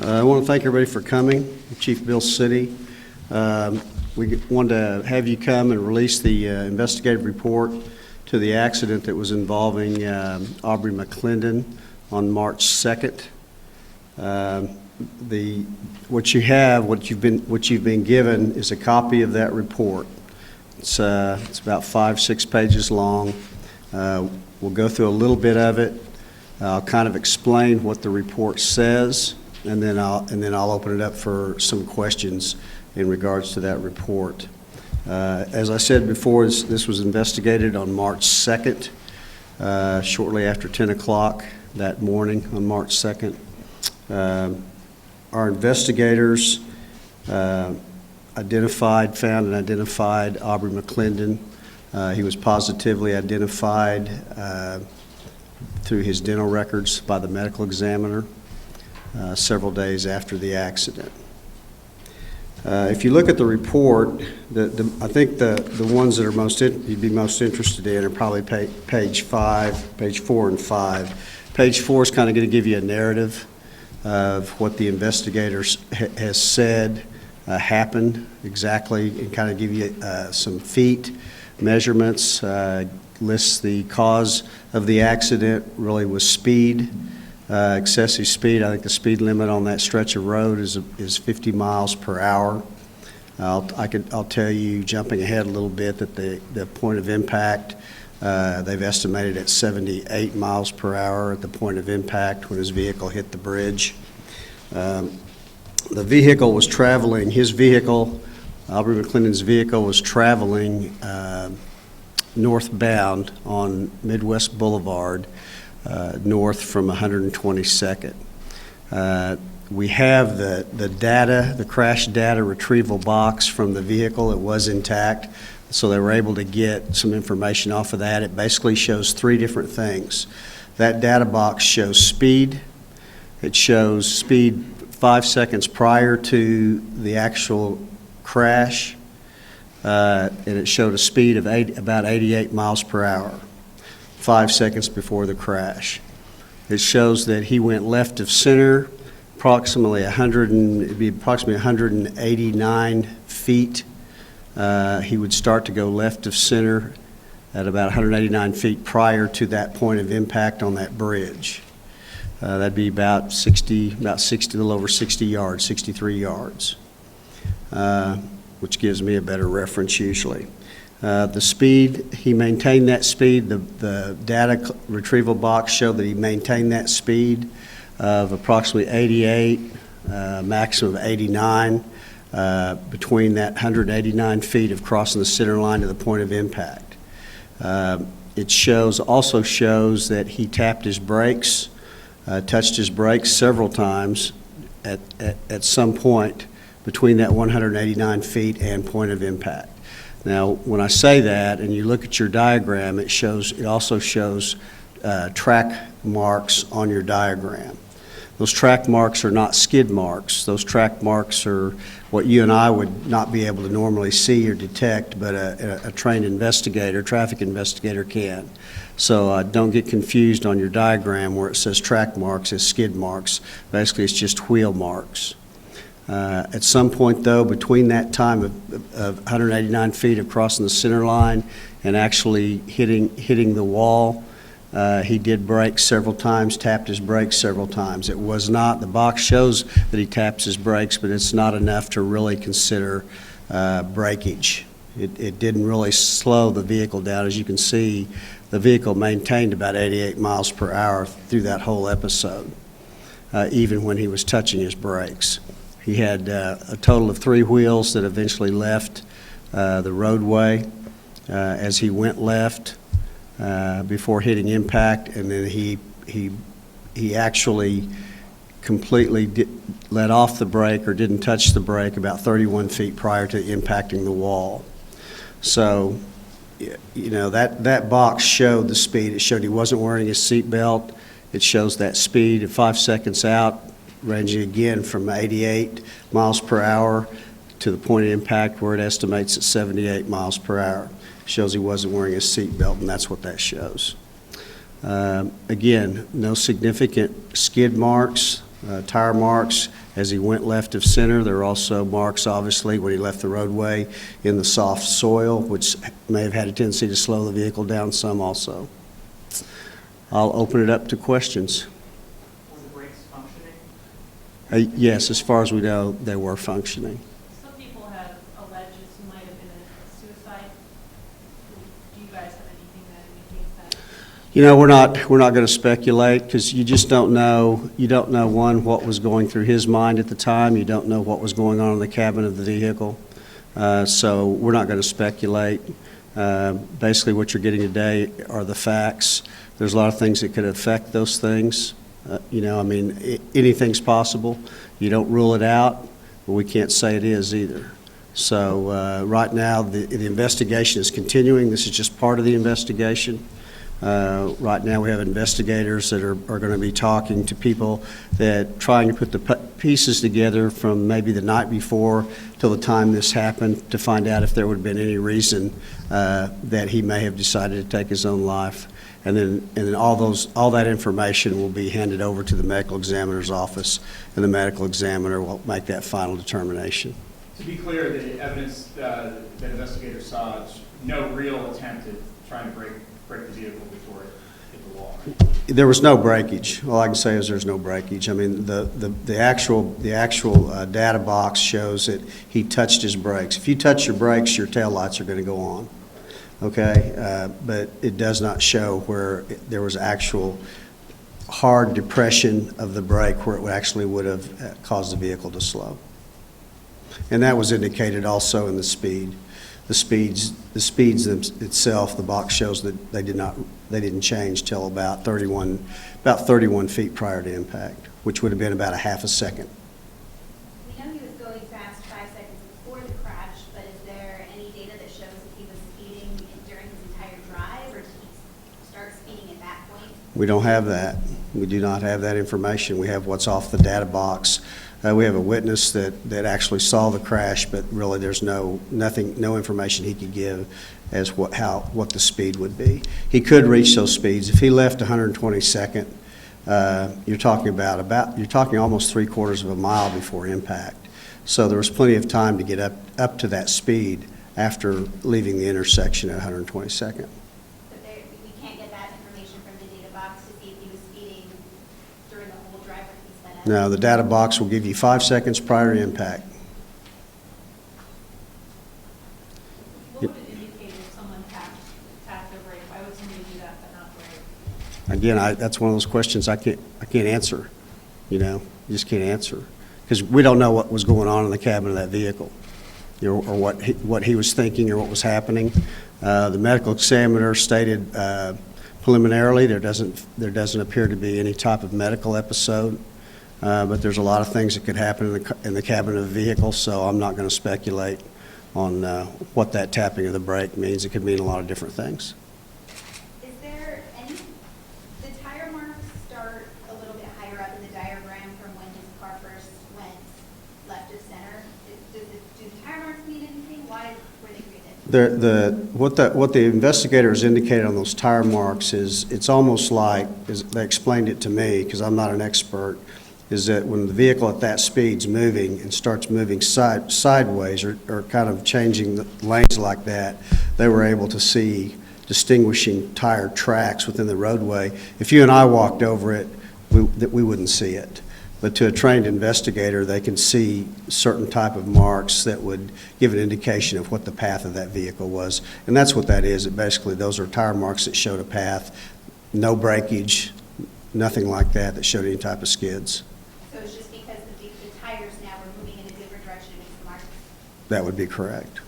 I want to thank everybody for coming. Chief Bill City. We wanted to have you come and release the investigative report to the accident that was involving Aubrey McClendon on March 2nd. What you've been given is a copy of that report. It's about 5-6 pages long. We'll go through a little bit of it. I'll kind of explain what the report says, and then I'll open it up for some questions in regards to that report. As I said before, this was investigated on March 2nd, shortly after 10 o'clock that morning on March 2nd. Our investigators found and identified Aubrey McClendon. He was positively identified through his dental records by the medical examiner several days after the accident. If you look at the report, I think the ones that are you'd be most interested in are probably page 4 and 5. Page 4 is kind of going to give you a narrative of what the investigators has said happened exactly, and kind of give you some feet measurements. Lists the cause of the accident really was speed, excessive speed. I think the speed limit on that stretch of road is 50 miles per hour. I'll tell you, jumping ahead a little bit, that the point of impact, they've estimated at 78 miles per hour at the point of impact when his vehicle hit the bridge. The vehicle was traveling, Aubrey McClendon's vehicle was traveling northbound on Midwest Boulevard, north from 122nd. We have the crash data retrieval box from the vehicle. It was intact, so they were able to get some information off of that. It basically shows 3 different things. That data box shows speed. It shows speed 5 seconds prior to the actual crash, and it showed a speed of about 88 miles per hour, 5 seconds before the crash. It shows that he went left of center, approximately 189 feet. He would start to go left of center at about 189 feet prior to that point of impact on that bridge. That'd be about 60, a little over 60 yards, 63 yards, which gives me a better reference usually. The speed, he maintained that speed. The data retrieval box showed that he maintained that speed of approximately 88, maximum of 89, between that 189 feet of crossing the center line to the point of impact. It also shows that he tapped his brakes, touched his brakes several times at some point between that 189 feet and point of impact. Now, when I say that, and you look at your diagram, it also shows track marks on your diagram. Those track marks are not skid marks. Those track marks are what you and I would not be able to normally see or detect, but a trained investigator, traffic investigator can. So don't get confused on your diagram where it says track marks as skid marks. Basically, it's just wheel marks. At some point, though, between that time of 189 feet of crossing the center line and actually hitting the wall, he did brake several times, tapped his brakes several times. It was not, the box shows that he taps his brakes, but it's not enough to really consider breakage. It didn't really slow the vehicle down. As you can see, the vehicle maintained about 88 miles per hour through that whole episode, even when he was touching his brakes. He had a total of 3 wheels that eventually left the roadway as he went left before hitting impact, and then he actually completely let off the brake or didn't touch the brake about 31 feet prior to impacting the wall. So, you know, that box showed the speed. It showed he wasn't wearing his seatbelt. It shows that speed at 5 seconds out, ranging again from 88 miles per hour to the point of impact where it estimates at 78 miles per hour. Shows he wasn't wearing his seatbelt, and that's what that shows. Again, no significant skid marks, tire marks. as he went left of center. There are also marks, obviously, when he left the roadway in the soft soil, which may have had a tendency to slow the vehicle down some also. I'll open it up to questions. Were the brakes functioning? Yes, as far as we know, they were functioning. Some people have alleged this might have been a suicide. Do you guys have anything that indicates that? You know, we're not going to speculate because you just don't know. You don't know, one, what was going through his mind at the time. You don't know what was going on in the cabin of the vehicle. So we're not going to speculate. Basically, what you're getting today are the facts. There's a lot of things that could affect those things. You know, I mean, anything's possible. You don't rule it out, but we can't say it is either. So right now, the investigation is continuing. This is just part of the investigation. Right now, we have investigators that are going to be talking to people that trying to put the pieces together from maybe the night before till the time this happened to find out if there would have been any reason that he may have decided to take his own life. And then all that information will be handed over to the medical examiner's office, and the medical examiner will make that final determination. To be clear, the evidence that investigators saw is no real attempt at trying to break the vehicle before it hit the wall. There was no breakage. All I can say is there's no breakage. I mean, the actual data box shows that he touched his brakes. If you touch your brakes, your taillights are going to go on. Okay, but it does not show where there was actual hard depression of the brake where it actually would have caused the vehicle to slow. And that was indicated also in the speed. The speeds itself, the box shows that they didn't change till about 31 feet prior to impact, which would have been about a half a second. We know he was going fast 5 seconds before the crash, but is there any data that shows if he was speeding during his entire drive, or did he start speeding at that point? We don't have that. We do not have that information. We have what's off the data box. We have a witness that actually saw the crash, but really there's no information he could give as what the speed would be. He could reach those speeds. If he left 122nd, you're talking almost 3/4 of a mile before impact. So there was plenty of time to get up to that speed after leaving the intersection at 122nd. But we can't get that information from the data box to see if he was speeding during the whole drive when he sped up? No, the data box will give you 5 seconds prior to impact. What would it indicate if someone tapped their brake? Why would somebody do that but not brake? Again, that's one of those questions I can't answer. You know, you just can't answer because we don't know what was going on in the cabin of that vehicle, you know, or what he was thinking or what was happening. The medical examiner stated preliminarily there doesn't appear to be any type of medical episode, but there's a lot of things that could happen in the cabin of the vehicle. So I'm not going to speculate on what that tapping of the brake means. It could mean a lot of different things. Is there any, the tire marks start a little bit higher up in the diagram from when his car first went left of center. Do the tire marks mean anything? Why were they created? What the investigators indicated on those tire marks is it's almost like, as they explained it to me, because I'm not an expert, is that when the vehicle at that speed's moving and starts moving sideways or kind of changing the lanes like that, they were able to see distinguishing tire tracks within the roadway. If you and I walked over it, we wouldn't see it. But to a trained investigator, they can see certain type of marks that would give an indication of what the path of that vehicle was. And that's what that is. Basically, those are tire marks that showed a path, no breakage, nothing like that showed any type of skids. So it's just because the tires now were moving in a different direction against the marks? That would be correct. Is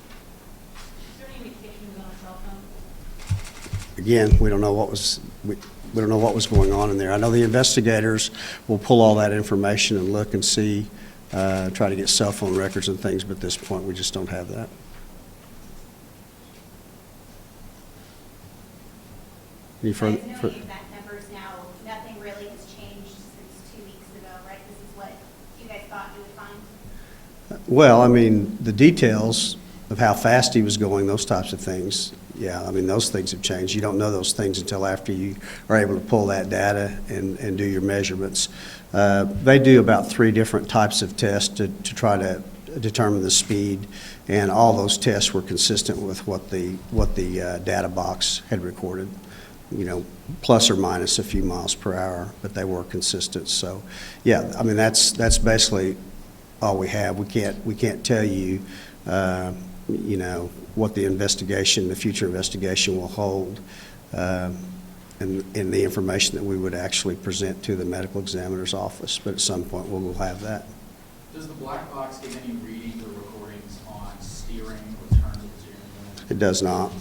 there any indications on a cell phone? Again, we don't know what was going on in there. I know the investigators will pull all that information and look and see, try to get cell phone records and things, but at this point we just don't have that. Any further? Knowing exact numbers now, nothing really has changed since 2 weeks ago, right? This is what you guys thought you would find? Well, I mean, the details of how fast he was going, those types of things. Yeah, I mean, those things have changed. You don't know those things until after you are able to pull that data and do your measurements. They do about 3 different types of tests to try to determine the speed, and all those tests were consistent with what the data box had recorded, you know, plus or minus a few miles per hour, but they were consistent. So, yeah, I mean, that's basically all we have. We can't tell you, you know, what the future investigation will hold, and the information that we would actually present to the medical examiner's office. But at some point, we'll have that. Does the black box give any readings or recordings on steering or turns of the steering wheel? It does not.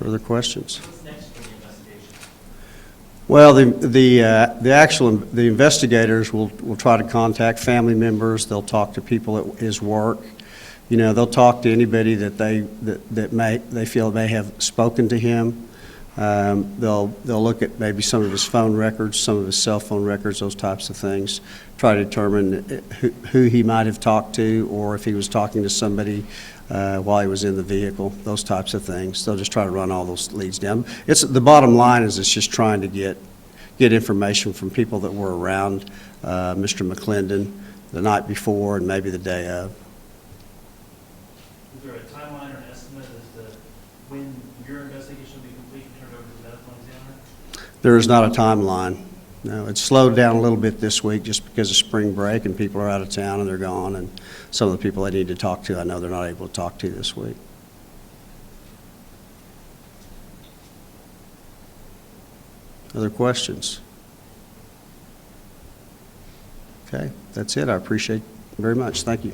Further questions? What's next for the investigation? Well, the investigators will try to contact family members. They'll talk to people at his work. You know, they'll talk to anybody that they feel may have spoken to him. They'll look at maybe some of his phone records, some of his cell phone records, those types of things. Try to determine who he might have talked to, or if he was talking to somebody while he was in the vehicle, those types of things. They'll just try to run all those leads down. The bottom line is it's just trying to get information from people that were around Mr. McClendon the night before and maybe the day of. Is there a timeline or an estimate as to when your investigation will be complete and turned over to the medical examiner? There is not a timeline. No, it's slowed down a little bit this week just because of spring break and people are out of town and they're gone, and some of the people I need to talk to, I know they're not able to talk to this week. Other questions? Okay, that's it. I appreciate it very much. Thank you.